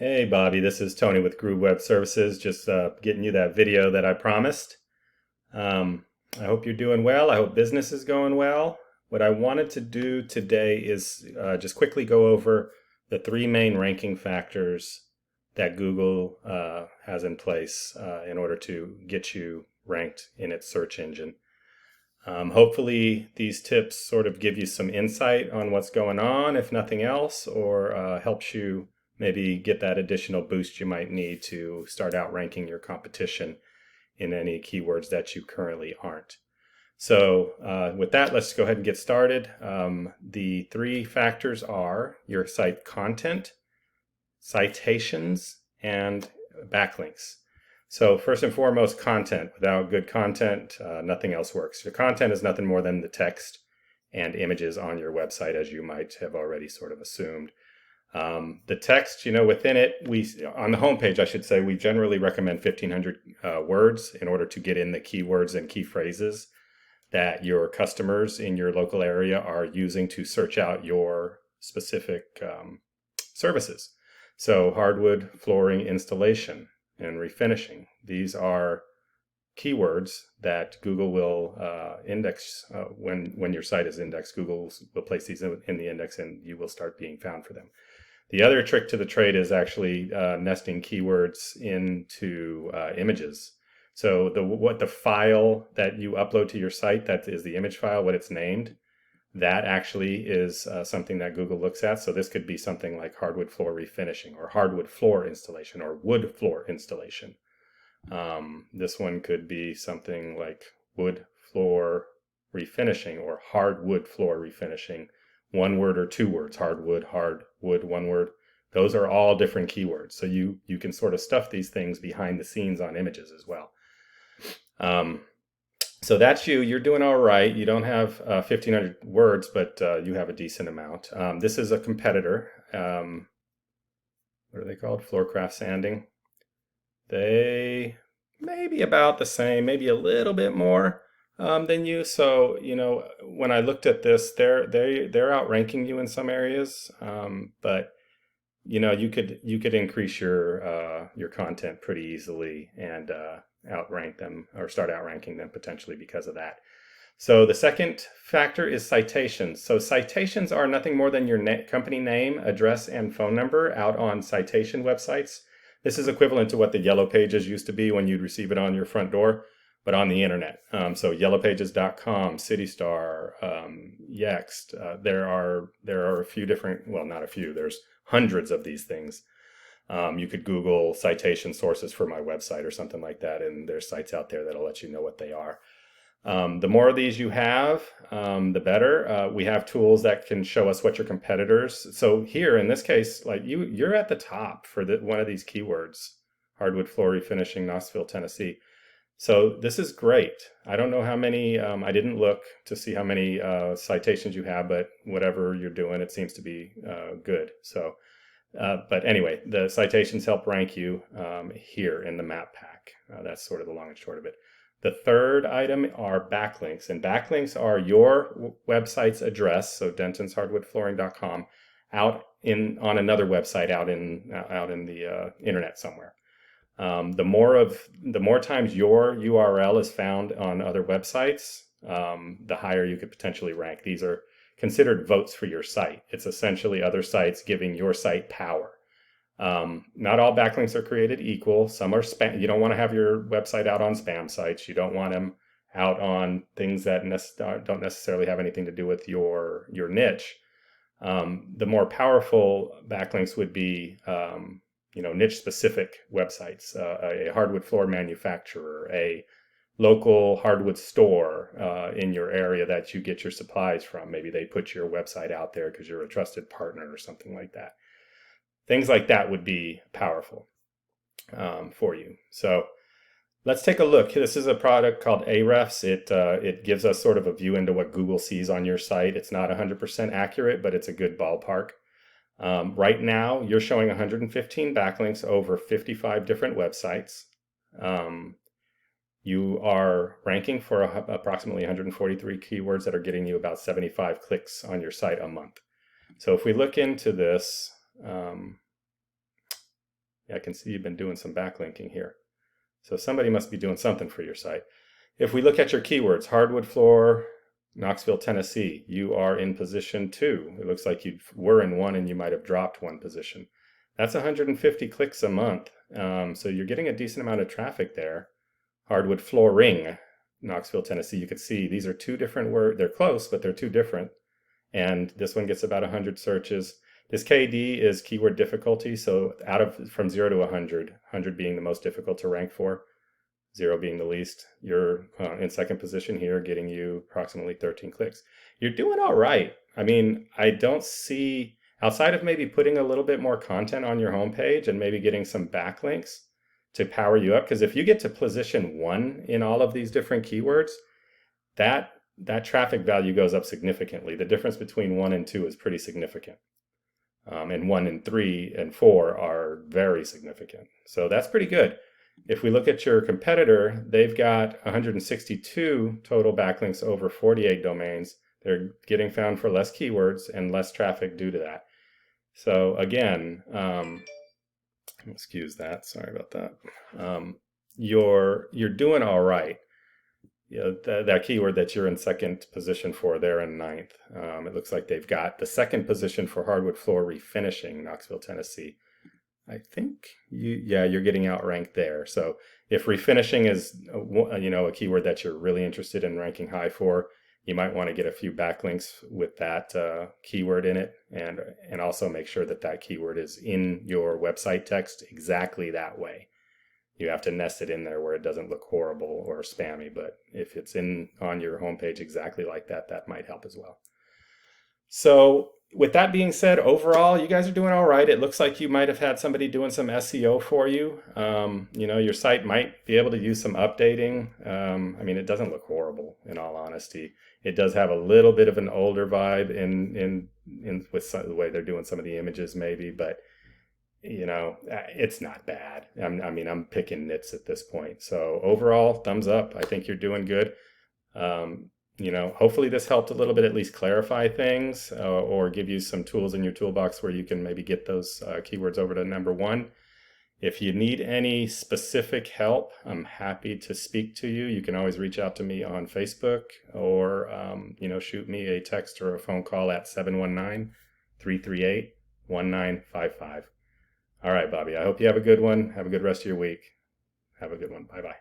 Hey Bobby, this is Tony with Groove Web Services, just getting you that video that I promised. I hope you're doing well. I hope business is going well. What I wanted to do today is just quickly go over the three main ranking factors that Google has in place in order to get you ranked in its search engine. Hopefully these tips sort of give you some insight on what's going on, if nothing else, or helps you maybe get that additional boost you might need to start outranking your competition in any keywords that you currently aren't. So with that, let's go ahead and get started. The three factors are your site content, citations, and backlinks. So first and foremost, content. Without good content, nothing else works. Your content is nothing more than the text and images on your website, as you might have already sort of assumed. The text, within it, on the homepage, I should say, we generally recommend 1,500 words in order to get in the keywords and key phrases that your customers in your local area are using to search out your specific services. So hardwood flooring installation and refinishing. These are keywords that Google will index when your site is indexed. Google will place these in the index and you will start being found for them. The other trick to the trade is actually nesting keywords into images. So what the file that you upload to your site, that is the image file, what it's named, that actually is something that Google looks at. So this could be something like hardwood floor refinishing or hardwood floor installation or wood floor installation. This one could be something like wood floor refinishing or hardwood floor refinishing. One word or two words, hardwood, one word. Those are all different keywords. So you can sort of stuff these things behind the scenes on images as well. So that's you're doing all right. You don't have 1,500 words, but you have a decent amount. This is a competitor. What are they called? Floorcraft Sanding. They may be about the same, maybe a little bit more than you. So, when I looked at this, they're outranking you in some areas, but you could increase your content pretty easily and outrank them or start outranking them potentially because of that. So the second factor is citations. So citations are nothing more than your company name, address, and phone number out on citation websites. This is equivalent to what the Yellow Pages used to be when you'd receive it on your front door, but on the internet. So yellowpages.com, CityStar, Yext. There are a few different, well, not a few, there's hundreds of these things. You could Google citation sources for my website or something like that, and there's sites out there that'll let you know what they are. The more of these you have, the better. We have tools that can show us what your competitors. So here in this case, like you're at the top for one of these keywords, hardwood floor refinishing, Knoxville, Tennessee. So this is great. I don't know how many. I didn't look to see how many citations you have, but whatever you're doing, it seems to be good. So, but anyway, the citations help rank you here in the map pack. That's sort of the long and short of it. The third item are backlinks, and backlinks are your website's address, so dentonsHardwoodFlooring.com, on another website out in the internet somewhere. The more times your URL is found on other websites, the higher you could potentially rank. These are considered votes for your site. It's essentially other sites giving your site power. Not all backlinks are created equal. Some are spam. You don't want to have your website out on spam sites. You don't want them out on things that don't necessarily have anything to do with your niche. The more powerful backlinks would be niche specific websites, a hardwood floor manufacturer, a local hardwood store in your area that you get your supplies from. Maybe they put your website out there because you're a trusted partner or something like that. Things like that would be powerful for you. So let's take a look. This is a product called Ahrefs. It gives us sort of a view into what Google sees on your site. It's not 100% accurate, but it's a good ballpark. Right now, you're showing 115 backlinks over 55 different websites. You are ranking for approximately 143 keywords that are getting you about 75 clicks on your site a month. So if we look into this, Yeah, I can see you've been doing some backlinking here. So somebody must be doing something for your site. If we look at your keywords, hardwood floor, Knoxville, Tennessee, you are in position 2. It looks like you were in 1 and you might have dropped 1 position. That's 150 clicks a month. So you're getting a decent amount of traffic there. Hardwood flooring, Knoxville, Tennessee. You can see these are 2 different words. They're close, but they're 2 different. And this one gets about 100 searches. This KD is keyword difficulty. So from 0 to 100, 100 being the most difficult to rank for, 0 being the least. You're in second position here, getting you approximately 13 clicks. You're doing all right. I mean, I don't see, outside of maybe putting a little bit more content on your homepage and maybe getting some backlinks to power you up, because if you get to position 1 in all of these different keywords, that traffic value goes up significantly. The difference between 1 and 2 is pretty significant. And 1 and 3 and 4 are very significant. So that's pretty good. If we look at your competitor, they've got 162 total backlinks over 48 domains. They're getting found for less keywords and less traffic due to that. So again, excuse that, sorry about that. You're doing all right. You know, that keyword that you're in second position for, they're in 9th. It looks like they've got the second position for hardwood floor refinishing, Knoxville, Tennessee. I think you're getting outranked there. So if refinishing is a keyword that you're really interested in ranking high for, you might want to get a few backlinks with that keyword in it, and also make sure that keyword is in your website text exactly that way. You have to nest it in there where it doesn't look horrible or spammy, but if it's on your homepage exactly like that, that might help as well. So with that being said, overall, you guys are doing all right. It looks like you might have had somebody doing some SEO for you. Your site might be able to use some updating. I mean, it doesn't look horrible, in all honesty. It does have a little bit of an older vibe in with the way they're doing some of the images, maybe, but it's not bad. I'm picking nits at this point. So overall, thumbs up. I think you're doing good. Hopefully this helped a little bit, at least clarify things, or give you some tools in your toolbox where you can maybe get those keywords over to number 1. If you need any specific help, I'm happy to speak to you. You can always reach out to me on Facebook, or shoot me a text or a phone call at 719-338-1955. All right, Bobbie, I hope you have a good one. Have a good rest of your week. Have a good one. Bye-bye.